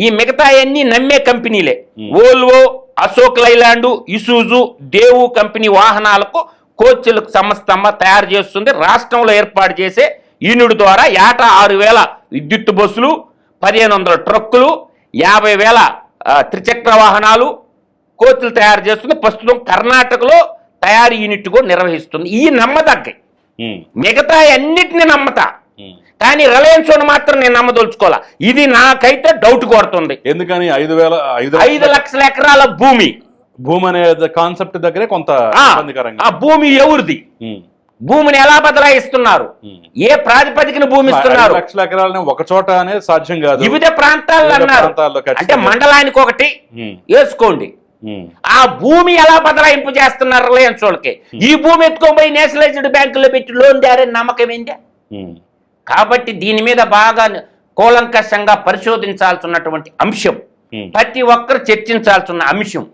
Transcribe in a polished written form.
ఈ మిగతా అన్ని నమ్మే కంపెనీలే. Volvo, Ashok Leyland, Isuzu, Daewoo company వాహనాలకు కోచ్లకు సంస్థ తయారు చేస్తుంది. రాష్ట్రంలో ఏర్పాటు చేసే యూనిట్ ద్వారా ఏటా 6,000 విద్యుత్ బస్సులు, 1,500 ట్రక్కులు, 50,000 త్రిచక్ర వాహనాలు, కోచ్లు తయారు చేస్తుంది. ప్రస్తుతం కర్ణాటకలో తయారీ యూనిట్ కూడా నిర్వహిస్తుంది. ఈ నమ్మదగ్గ మిగతా అన్నిటిని నమ్మతా, కానీ రిలయన్స్ మాత్రం నేను నమ్మదలుచుకోవాలా. ఇది నాకైతే డౌట్ కొడుతుంది. ఎందుకని 5 లక్షల ఎకరాల భూమి అనే కాన్సెప్ట్ దగ్గరే కొంత ఆ భూమి ఎవరిది, భూమిని ఎలా బదలాయిస్తున్నారు, ఏ ప్రాతిపదికన భూమి ఇస్తున్నారు? 5 లక్షల ఎకరాలని ఒక చోట అనేది సాధ్యం కాదు. వివిధ ప్రాంతాల్లో అన్నారు. అంటే మండలానికి ఒకటి వేసుకోండి. ఆ భూమి ఎలా బదలాయింపు చేస్తున్నారు రిలయన్స్ వాళ్ళకి? ఈ భూమి ఎత్తుకోబోయి నేషనలైజ్డ్ బ్యాంకుల్లో పెట్టి లోన్ దారని నమ్మకం ఏంటి? కాబట్టి దీని మీద బాగా కూలంకషంగా పరిశోధించాల్సినటువంటి అంశం, ప్రతి ఒక్కరు చర్చించాల్సిన అంశం.